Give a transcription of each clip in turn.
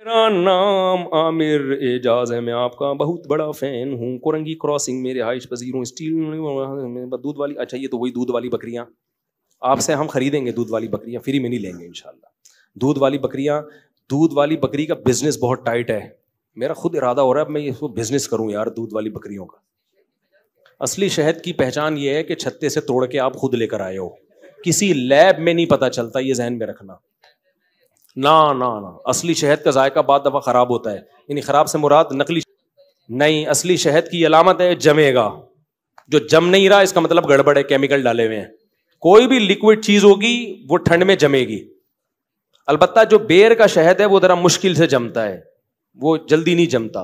میرا نام عامر اعجاز ہے, میں آپ کا بہت بڑا فین ہوں. کورنگی کراسنگ میں رہائش پذیر ہوں. اسٹیل دودھ والی, اچھا یہ تو وہی دودھ والی بکریاں, آپ سے ہم خریدیں گے دودھ والی بکریاں, فری میں نہیں لیں گے انشاءاللہ. دودھ والی بکریاں, دودھ والی بکری کا بزنس بہت ٹائٹ ہے. میرا خود ارادہ ہو رہا ہے میں اس کو بزنس کروں یار, دودھ والی بکریوں کا. اصلی شہد کی پہچان یہ ہے کہ چھتے سے توڑ کے آپ خود لے کر آئے ہو, کسی لیب میں نہیں پتا چلتا, یہ ذہن میں رکھنا. نا اصلی شہد کا ذائقہ بعد دفعہ خراب ہوتا ہے, یعنی خراب سے مراد نقلی نہیں. اصلی شہد کی علامت ہے جمے گا, جو جم نہیں رہا اس کا مطلب گڑبڑ ہے, کیمیکل ڈالے ہوئے ہیں. کوئی بھی لکوڈ چیز ہوگی وہ ٹھنڈ میں جمے گی. البتہ جو بیر کا شہد ہے وہ ذرا مشکل سے جمتا ہے, وہ جلدی نہیں جمتا.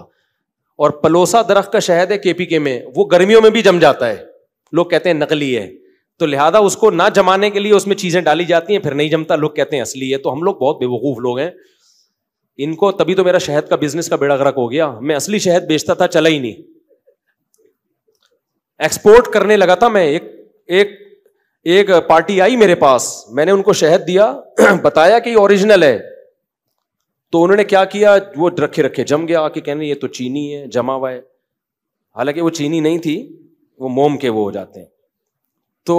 اور پلوسا درخت کا شہد ہے KPK میں, وہ گرمیوں میں بھی جم جاتا ہے. لوگ کہتے ہیں نقلی ہے, تو لہذا اس کو نہ جمانے کے لیے اس میں چیزیں ڈالی جاتی ہیں, پھر نہیں جمتا, لوگ کہتے ہیں اصلی ہے. تو ہم لوگ بہت بے وقوف لوگ ہیں, ان کو تبھی تو میرا شہد کا بزنس کا بیڑا غرق ہو گیا. میں اصلی شہد بیچتا تھا, چلا ہی نہیں. ایکسپورٹ کرنے لگا تھا میں. ایک پارٹی آئی میرے پاس, میں نے ان کو شہد دیا, بتایا کہ یہ اوریجنل ہے, تو انہوں نے کیا کیا, وہ رکھے جم گیا, آ کے کہنے یہ تو چینی ہے جما ہوا ہے. حالانکہ وہ چینی نہیں تھی, وہ موم کے وہ ہو جاتے ہیں. تو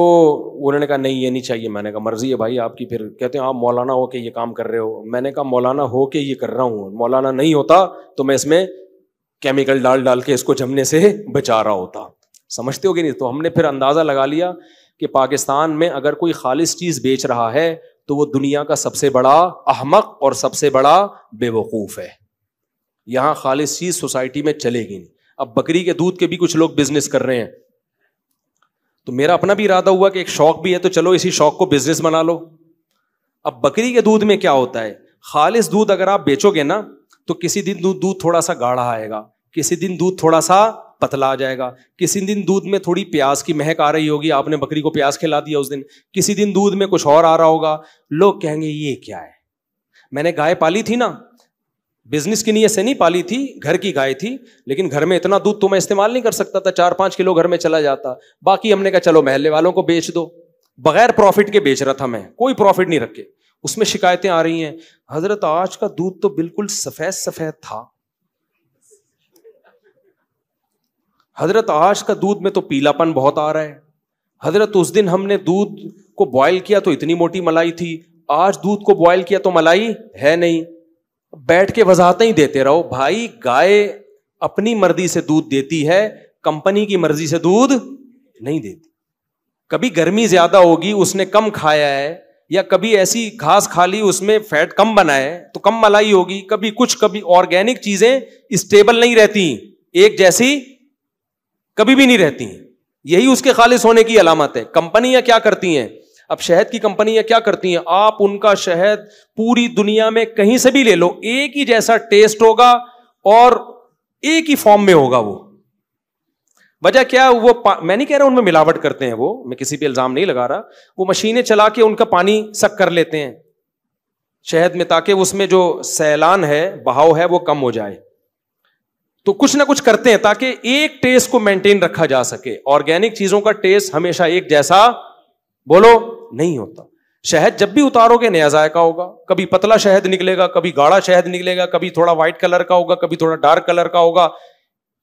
انہوں نے کہا نہیں یہ نہیں چاہیے. میں نے کہا مرضی ہے بھائی آپ کی. پھر کہتے ہیں آپ مولانا ہو کے یہ کام کر رہے ہو. میں نے کہا مولانا ہو کے یہ کر رہا ہوں, مولانا نہیں ہوتا تو میں اس میں کیمیکل ڈال کے اس کو جمنے سے بچا رہا ہوتا. سمجھتے ہو کہ نہیں؟ تو ہم نے پھر اندازہ لگا لیا کہ پاکستان میں اگر کوئی خالص چیز بیچ رہا ہے تو وہ دنیا کا سب سے بڑا احمق اور سب سے بڑا بے وقوف ہے. یہاں خالص چیز سوسائٹی میں چلے گی نہیں. اب بکری کے دودھ کے بھی کچھ لوگ بزنس کر رہے ہیں, تو میرا اپنا بھی ارادہ ہوا کہ ایک شوق بھی ہے, تو چلو اسی شوق کو بزنس بنا لو. اب بکری کے دودھ میں کیا ہوتا ہے, خالص دودھ اگر آپ بیچو گے نا تو کسی دن دودھ تھوڑا سا گاڑھا آئے گا, کسی دن دودھ تھوڑا سا پتلا آ جائے گا, کسی دن دودھ میں تھوڑی پیاز کی مہک آ رہی ہوگی, آپ نے بکری کو پیاز کھلا دیا اس دن, کسی دن دودھ میں کچھ اور آ رہا ہوگا. لوگ کہیں گے یہ کیا ہے. میں نے گائے پالی تھی نا, بزنس کی نیت سے نہیں پالی تھی, گھر کی گائے تھی, لیکن گھر میں اتنا دودھ تو میں استعمال نہیں کر سکتا تھا, 4-5 کلو گھر میں چلا جاتا. باقی ہم نے کہا چلو محلے والوں کو بیچ دو. بغیر پروفٹ کے بیچ رہا تھا میں, کوئی پروفٹ نہیں رکھے. اس میں شکایتیں آ رہی ہیں, حضرت آج کا دودھ تو بالکل سفید تھا, حضرت آج کا دودھ میں تو پیلا پن بہت آ رہا ہے, حضرت اس دن ہم نے دودھ کو بوائل کیا تو اتنی موٹی ملائی تھی, آج دودھ کو بوائل کیا تو ملائی ہے نہیں. بیٹھ کے وضاحتیں ہی دیتے رہو. بھائی گائے اپنی مرضی سے دودھ دیتی ہے, کمپنی کی مرضی سے دودھ نہیں دیتی. کبھی گرمی زیادہ ہوگی اس نے کم کھایا ہے, یا کبھی ایسی گھاس کھا لی اس میں فیٹ کم بنا ہے تو کم ملائی ہوگی. کبھی کچھ, کبھی آرگینک چیزیں اسٹیبل نہیں رہتی, ایک جیسی کبھی بھی نہیں رہتی. یہی اس کے خالص ہونے کی علامت ہے. کمپنیاں کیا کرتی ہیں, اب شہد کی کمپنیاں کیا کرتی ہیں, آپ ان کا شہد پوری دنیا میں کہیں سے بھی لے لو, ایک ہی جیسا ٹیسٹ ہوگا اور ایک ہی فارم میں ہوگا. وہ وجہ کیا, وہ میں نہیں کہہ رہا ان میں ملاوٹ کرتے ہیں, وہ میں کسی پہ الزام نہیں لگا رہا, وہ مشینیں چلا کے ان کا پانی سک کر لیتے ہیں شہد میں, تاکہ اس میں جو سیلان ہے, بہاؤ ہے, وہ کم ہو جائے. تو کچھ نہ کچھ کرتے ہیں تاکہ ایک ٹیسٹ کو مینٹین رکھا جا سکے. آرگینک چیزوں کا ٹیسٹ ہمیشہ ایک جیسا بولو نہیں ہوتا. شہد جب بھی اتارو گے نیا ذائقہ ہوگا, کبھی پتلا شہد نکلے گا, کبھی گاڑھا شہد نکلے گا, کبھی تھوڑا وائٹ کلر کا ہوگا, کبھی تھوڑا ڈارک کلر کا ہوگا.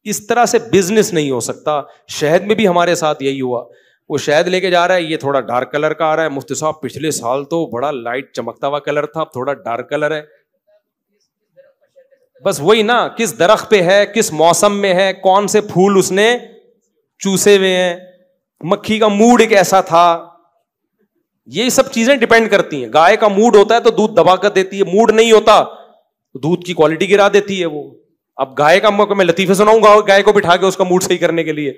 اس طرح سے بزنس نہیں ہو سکتا. شہد میں بھی ہمارے ساتھ یہی ہوا, وہ شہد لے کے جا رہا ہے, یہ تھوڑا ڈارک کلر کا آ رہا ہے, مفتی صاحب پچھلے سال تو بڑا لائٹ چمکتا ہوا کلر تھا, اب تھوڑا ڈارک کلر ہے. بس وہی نا, کس درخت پہ ہے, کس موسم میں ہے, کون سے پھول اس نے چوسے ہوئے ہیں, مکھی کا موڈ ایک ایسا تھا, یہ سب چیزیں ڈیپینڈ کرتی ہیں. گائے کا موڈ ہوتا ہے تو دودھ دبا کر دیتی ہے, موڈ نہیں ہوتا تو دودھ کی کوالٹی گرا دیتی ہے وہ. اب گائے کا موقع میں لطیفے سناؤں گا گائے کو بٹھا کے اس کا موڈ صحیح کرنے کے لیے.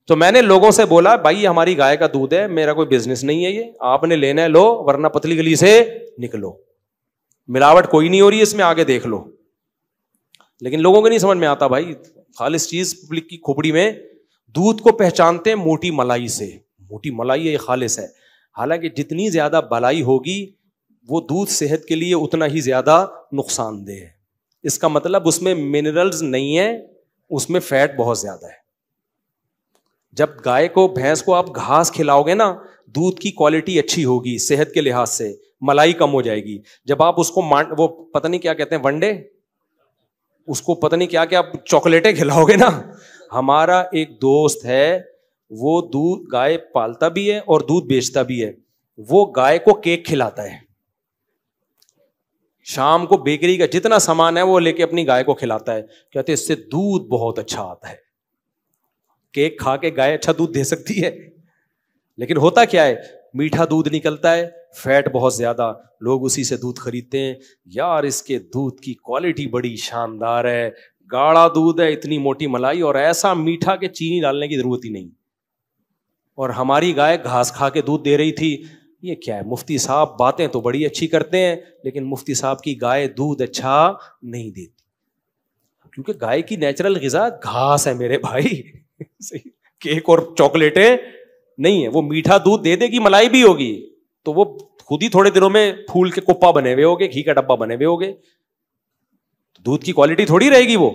تو میں نے لوگوں سے بولا بھائی یہ ہماری گائے کا دودھ ہے, میرا کوئی بزنس نہیں ہے, یہ آپ نے لینا ہے لو, ورنہ پتلی گلی سے نکلو, ملاوٹ کوئی نہیں ہو رہی ہے اس میں, آگے دیکھ لو. لیکن لوگوں کو نہیں سمجھ میں آتا بھائی, خالص چیز پبلک کی کھوپڑی میں. دودھ کو پہچانتے ہیں موٹی ملائی سے, موٹی ملائی ہے یہ خالص ہے. حالانکہ جتنی زیادہ بلائی ہوگی وہ دودھ صحت کے لیے اتنا ہی زیادہ نقصان دہ ہے. اس کا مطلب اس میں منرلز نہیں ہے, اس میں فیٹ بہت زیادہ ہے. جب گائے کو, بھینس کو آپ گھاس کھلاؤ گے نا, دودھ کی کوالٹی اچھی ہوگی صحت کے لحاظ سے, ملائی کم ہو جائے گی. جب آپ اس کو وہ پتہ نہیں کیا کہتے ہیں ونڈے, اس کو پتہ نہیں کیا کیا چاکلیٹیں کھلاؤ گے نا. ہمارا ایک دوست ہے, وہ دودھ گائے پالتا بھی ہے اور دودھ بیچتا بھی ہے. وہ گائے کو کیک کھلاتا ہے, شام کو بیکری کا جتنا سامان ہے وہ لے کے اپنی گائے کو کھلاتا ہے. کہتے اس سے دودھ بہت اچھا آتا ہے. کیک کھا کے گائے اچھا دودھ دے سکتی ہے, لیکن ہوتا کیا ہے, میٹھا دودھ نکلتا ہے, فیٹ بہت زیادہ, لوگ اسی سے دودھ خریدتے ہیں. یار اس کے دودھ کی کوالٹی بڑی شاندار ہے, گاڑا دودھ ہے, اتنی موٹی ملائی اور ایسا میٹھا کہ چینی ڈالنے کی ضرورت ہی نہیں. اور ہماری گائے گھاس کھا کے دودھ دے رہی تھی. یہ کیا ہے, مفتی صاحب باتیں تو بڑی اچھی کرتے ہیں لیکن مفتی صاحب کی گائے دودھ اچھا نہیں دیتی, کیونکہ گائے کی نیچرل غذا گھاس ہے میرے بھائی. کیک اور چاکلیٹیں نہیں ہے, وہ میٹھا دودھ دے دے گی, ملائی بھی ہوگی تو وہ خود ہی تھوڑے دنوں میں پھول کے کپا بنے ہوئے ہوگے, گھی کا ڈبا بنے ہوئے ہوگے, دودھ کی کوالٹی تھوڑی رہے گی وہ.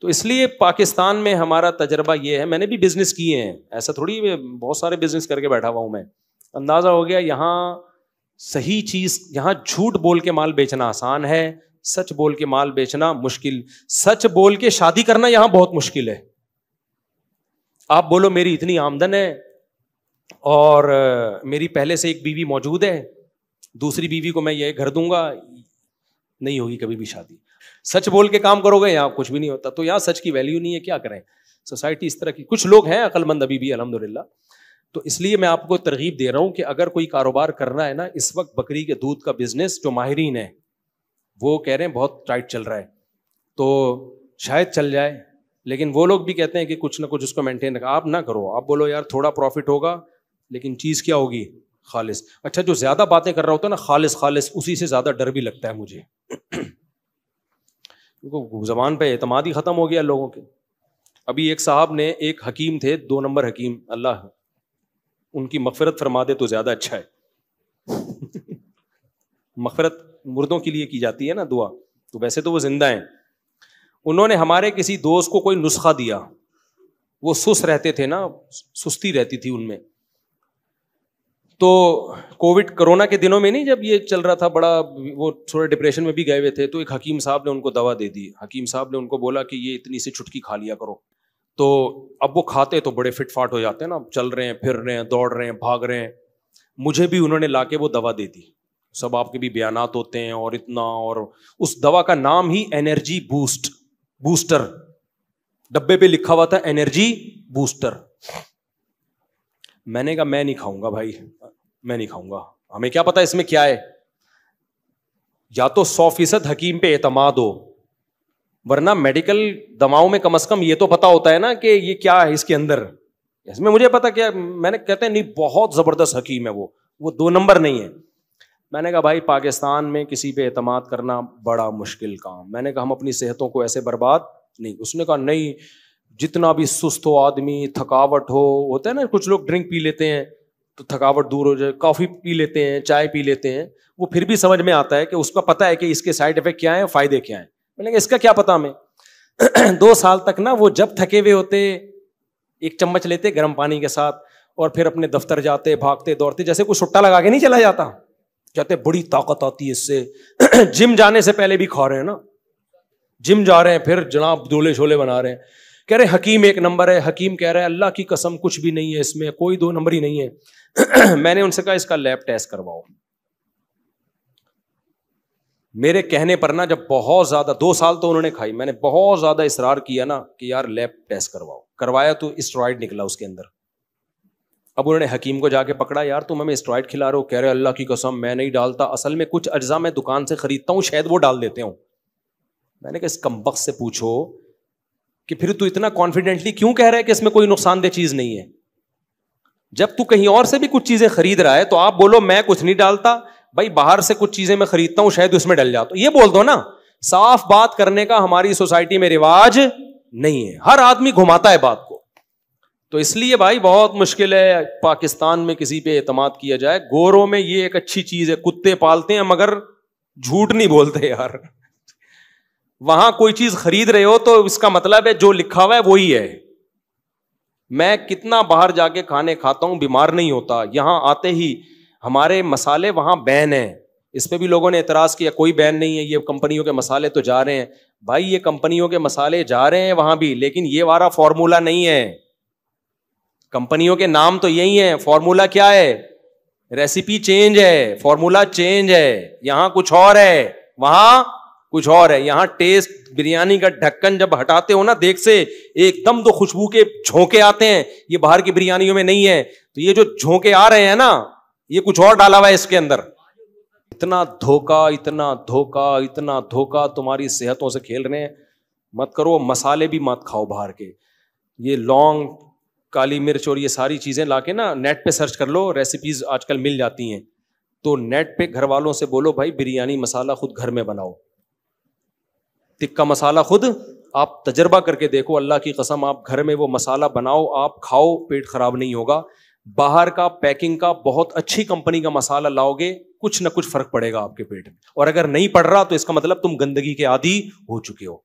تو اس لیے پاکستان میں ہمارا تجربہ یہ ہے, میں نے بھی بزنس کیے ہیں, ایسا تھوڑی بہت سارے بزنس کر کے بیٹھا ہوا ہوں میں. اندازہ ہو گیا یہاں صحیح چیز, یہاں جھوٹ بول کے مال بیچنا آسان ہے, سچ بول کے مال بیچنا مشکل. سچ بول کے شادی کرنا یہاں بہت مشکل ہے. آپ بولو میری اتنی آمدن ہے اور میری پہلے سے ایک بیوی موجود ہے, دوسری بیوی کو میں یہ گھر دوں گا, نہیں ہوگی کبھی بھی شادی. سچ بول کے کام کرو گے یہاں کچھ بھی نہیں ہوتا. تو یہاں سچ کی ویلیو نہیں ہے, کیا کریں, سوسائٹی اس طرح کی. کچھ لوگ ہیں عقل مند ابھی بھی الحمدللہ. تو اس لیے میں آپ کو ترغیب دے رہا ہوں کہ اگر کوئی کاروبار کرنا ہے نا, اس وقت بکری کے دودھ کا بزنس جو ماہرین ہیں وہ کہہ رہے ہیں بہت ٹائٹ چل رہا ہے, تو شاید چل جائے. لیکن وہ لوگ بھی کہتے ہیں کہ کچھ نہ کچھ اس کو مینٹین رکھا. آپ نہ کرو, آپ بولو یار تھوڑا پروفٹ ہوگا لیکن چیز کیا ہوگی, خالص. اچھا جو زیادہ باتیں کر رہا ہوتا ہے نا خالص خالص, اسی سے زیادہ ڈر بھی لگتا ہے مجھے, کیونکہ زبان پہ اعتماد ہی ختم ہو گیا لوگوں کے. ابھی ایک صاحب نے, ایک حکیم تھے, 2 نمبر حکیم, اللہ ان کی مغفرت فرما دے تو زیادہ اچھا ہے. مغفرت مردوں کے لیے کی جاتی ہے نا دعا, تو ویسے تو وہ زندہ ہیں. انہوں نے ہمارے کسی دوست کو کوئی نسخہ دیا, وہ سست رہتے تھے نا, سستی رہتی تھی ان میں. تو کووڈ کرونا کے دنوں میں نہیں, جب یہ چل رہا تھا بڑا, وہ تھوڑے ڈپریشن میں بھی گئے ہوئے تھے, تو ایک حکیم صاحب نے ان کو دوا دے دی. حکیم صاحب نے ان کو بولا کہ یہ اتنی سی چٹکی کھا لیا کرو. تو اب وہ کھاتے تو بڑے فٹ فاٹ ہو جاتے ہیں نا, چل رہے ہیں, پھر رہے ہیں, دوڑ رہے ہیں, بھاگ رہے ہیں. مجھے بھی انہوں نے لا کے وہ دوا دے دی. سب آپ کے بھی بیانات ہوتے ہیں اور اتنا, اور اس دوا کا نام ہی انرجی بوسٹر, ڈبے پہ لکھا ہوا تھا انرجی بوسٹر. میں نے کہا میں نہیں کھاؤں گا بھائی, میں نہیں کھاؤں گا, ہمیں کیا پتا اس میں کیا ہے. یا تو 100% حکیم پہ اعتماد ہو, ورنہ میڈیکل دواؤں میں کم از کم یہ تو پتا ہوتا ہے نا کہ یہ کیا ہے اس کے اندر. اس میں مجھے پتا کیا, میں نے کہتے ہیں نہیں بہت زبردست حکیم ہے وہ 2 نمبر نہیں ہے. میں نے کہا بھائی پاکستان میں کسی پہ اعتماد کرنا بڑا مشکل کام. میں نے کہا ہم اپنی صحتوں کو ایسے برباد نہیں. اس نے کہا نہیں, جتنا بھی سست ہو آدمی, تھکاوٹ ہوتا ہے نا, کچھ لوگ ڈرنک پی لیتے ہیں تو تھکاوٹ دور ہو جائے, کافی پی لیتے ہیں, چائے پی لیتے ہیں, وہ پھر بھی سمجھ میں آتا ہے کہ اس کا پتا ہے کہ اس کے سائڈ افیکٹ کیا ہیں, فائدے کیا ہیں. میں نے کہا اس کا کیا پتا ہمیں. 2 سال تک نا وہ جب تھکے ہوئے ہوتے, 1 چمچ لیتے گرم پانی کے ساتھ, اور پھر اپنے دفتر جاتے, بھاگتے دوڑتے, جیسے کوئی سٹا لگا کے نہیں چلا جاتا. کہتے بڑی طاقت آتی ہے اس سے. جم جانے سے پہلے بھی کھا رہے ہیں نا, جم جا رہے ہیں, پھر جناب دولے شولے بنا رہے ہیں. کہہ رہے حکیم 1 نمبر ہے. حکیم کہہ رہا ہے اللہ کی قسم کچھ بھی نہیں ہے اس میں, کوئی 2 نمبر ہی نہیں ہے. میں نے ان سے کہا اس کا لیب ٹیسٹ کرواؤ. میرے کہنے پر نا جب بہت زیادہ 2 سال تو انہوں نے کھائی, میں نے بہت زیادہ اصرار کیا نا کہ یار لیب ٹیسٹ کرواؤ. کروایا تو اسٹرائڈ نکلا اس کے اندر. اب انہوں نے حکیم کو جا کے پکڑا, یار تم ہمیں اسٹرائڈ کھلا رہے ہو. کہہ رہے اللہ کی قسم میں نہیں ڈالتا, اصل میں کچھ اجزاء میں دکان سے خریدتا ہوں, شاید وہ ڈال دیتے ہوں. میں نے کہا اس کمبخت سے پوچھو کہ پھر تو اتنا کانفیڈنٹلی کیوں کہہ رہا ہے کہ اس میں کوئی نقصان دہ چیز نہیں ہے. جب تو کہیں اور سے بھی کچھ چیزیں خرید رہا ہے تو آپ بولو میں کچھ نہیں ڈالتا, بھائی باہر سے کچھ چیزیں میں خریدتا ہوں شاید اس میں ڈل جاتا. یہ بول دو نا. صاف بات کرنے کا ہماری سوسائٹی میں رواج نہیں ہے, ہر آدمی گھماتا ہے بات کو. تو اس لیے بھائی بہت مشکل ہے پاکستان میں کسی پہ اعتماد کیا جائے. گوروں میں یہ ایک اچھی چیز ہے, کتے پالتے ہیں مگر جھوٹ نہیں بولتے یار. وہاں کوئی چیز خرید رہے ہو تو اس کا مطلب ہے جو لکھا ہوا ہے وہی ہے. میں کتنا باہر جا کے کھانے کھاتا ہوں, بیمار نہیں ہوتا. یہاں آتے ہی ہمارے مسالے وہاں بین ہیں, اس پہ بھی لوگوں نے اعتراض کیا کوئی بین نہیں ہے, یہ کمپنیوں کے مسالے تو جا رہے ہیں. بھائی یہ کمپنیوں کے مسالے جا رہے ہیں وہاں بھی, لیکن یہ والا فارمولا نہیں ہے. کمپنیوں کے نام تو یہی ہیں, فارمولا کیا ہے؟ ریسیپی چینج ہے, فارمولا چینج ہے. یہاں کچھ اور ہے, وہاں کچھ اور ہے. یہاں ٹیسٹ, بریانی کا ڈھکن جب ہٹاتے ہو نا دیکھ سے, ایک دم تو خوشبو کے جھونکے آتے ہیں, یہ باہر کی بریانیوں میں نہیں ہے. تو یہ جو جھونکے آ رہے ہیں نا, یہ کچھ اور ڈالا ہوا ہے اس کے اندر. اتنا دھوکا, اتنا دھوکا, اتنا دھوکا, تمہاری صحتوں سے کھیل رہے ہیں. مت کرو. مسالے بھی مت کھاؤ باہر کے. یہ لونگ, کالی مرچ اور یہ ساری چیزیں لا کے نا نیٹ پہ سرچ کر لو, ریسیپیز آج کل مل جاتی ہیں. تو نیٹ پہ گھر والوں سے بولو بھائی بریانی مسالہ خود گھر میں بناؤ, ٹکا مسالہ خود آپ تجربہ کر کے دیکھو. اللہ کی قسم آپ گھر میں وہ مسالہ بناؤ, آپ کھاؤ, پیٹ خراب نہیں ہوگا. باہر کا پیکنگ کا بہت اچھی کمپنی کا مسالہ لاؤ گے, کچھ نہ کچھ فرق پڑے گا آپ کے پیٹ میں. اور اگر نہیں پڑ رہا تو اس کا مطلب تم گندگی کے عادی ہو چکے ہو.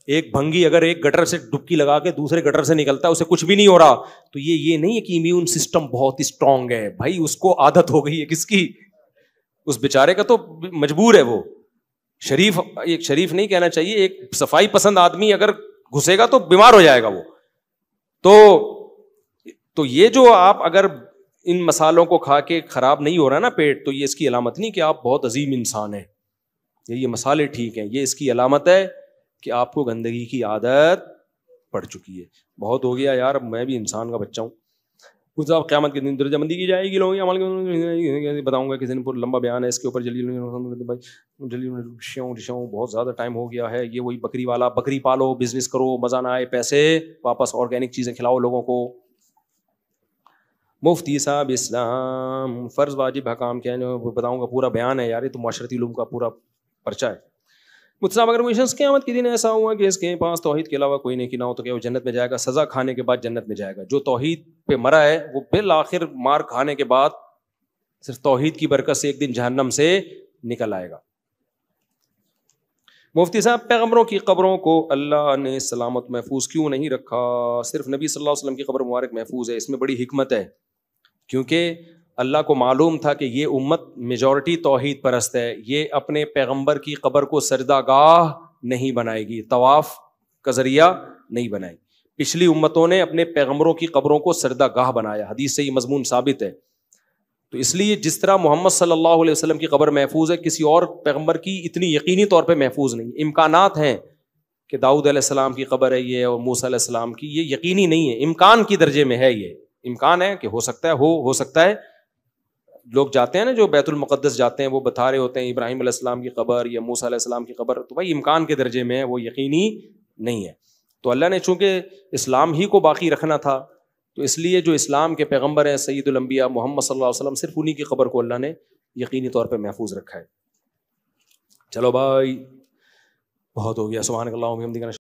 ایک بھنگی اگر ایک گٹر سے ڈبکی لگا کے دوسرے گٹر سے نکلتا ہے, اسے کچھ بھی نہیں ہو رہا, تو یہ نہیں ہے کہ امیون سسٹم بہت اسٹرانگ ہے. بھائی اس کو عادت ہو گئی ہے. کس کی؟ اس بیچارے کا تو مجبور ہے. وہ شریف, ایک شریف نہیں کہنا چاہیے, ایک صفائی پسند آدمی اگر گھسے گا تو بیمار ہو جائے گا وہ. تو یہ جو آپ اگر ان مسالوں کو کھا کے خراب نہیں ہو رہا نا پیٹ, تو یہ اس کی علامت نہیں کہ آپ بہت عظیم انسان ہیں. یہ مسالے ٹھیک ہیں, یہ اس کی علامت ہے کہ آپ کو گندگی کی عادت پڑ چکی ہے. بہت ہو گیا یار, میں بھی انسان کا بچہ ہوں. کچھ صاحب قیامت کے دن درجہ بندی کی جائے گی, لوگوں عمل بتاؤں گا, کسی نے پورا لمبا بیان ہے اس کے اوپر. جلدی بہت زیادہ ٹائم ہو گیا ہے. یہ وہی بکری والا, بکری پالو, بزنس کرو, مزہ نہ آئے پیسے واپس آرگینک چیزیں کھلاؤ لوگوں کو. مفتی صاحب اسلام فرض واجب حکام کیا ہے بتاؤں گا, پورا بیان ہے یار, یہ تو معاشرتی علوم کا پورا پرچہ ہے. مجھ صاحب اگر کوئی شخص قیامت کے دن ایسا ہوا کہ اس کے پاس توحید کے علاوہ کوئی نیکی نہ ہو تو کیا وہ جنت میں جائے گا؟ سزا کھانے کے بعد جنت میں جائے گا. جو توحید پہ مرا ہے وہ بالآخر مار کھانے کے بعد صرف توحید کی برکت سے ایک دن جہنم سے نکل آئے گا. مفتی صاحب پیغمبروں کی قبروں کو اللہ نے سلامت محفوظ کیوں نہیں رکھا؟ صرف نبی صلی اللہ علیہ وسلم کی قبر مبارک محفوظ ہے. اس میں بڑی حکمت ہے, کیونکہ اللہ کو معلوم تھا کہ یہ امت میجورٹی توحید پرست ہے, یہ اپنے پیغمبر کی قبر کو سجدہ گاہ نہیں بنائے گی, طواف کا ذریعہ نہیں بنائے گی. پچھلی امتوں نے اپنے پیغمبروں کی قبروں کو سجدہ گاہ بنایا, حدیث سے یہ مضمون ثابت ہے. تو اس لیے جس طرح محمد صلی اللہ علیہ وسلم کی قبر محفوظ ہے, کسی اور پیغمبر کی اتنی یقینی طور پہ محفوظ نہیں. امکانات ہیں کہ داؤد علیہ السلام کی قبر ہے یہ, اور موسیٰ علیہ السلام کی, یہ یقینی نہیں ہے, امکان کی درجے میں ہے. یہ امکان ہے کہ ہو سکتا ہے, ہو سکتا ہے. لوگ جاتے ہیں نا جو بیت المقدس جاتے ہیں, وہ بتا رہے ہوتے ہیں ابراہیم علیہ السلام کی قبر یا موسیٰ علیہ السلام کی قبر, تو بھائی امکان کے درجے میں ہے, وہ یقینی نہیں ہے. تو اللہ نے چونکہ اسلام ہی کو باقی رکھنا تھا, تو اس لیے جو اسلام کے پیغمبر ہیں سید الانبیاء محمد صلی اللہ علیہ وسلم, صرف انہی کی قبر کو اللہ نے یقینی طور پہ محفوظ رکھا ہے. چلو بھائی بہت ہو گیا. سبحانک اللہم و بحمدک.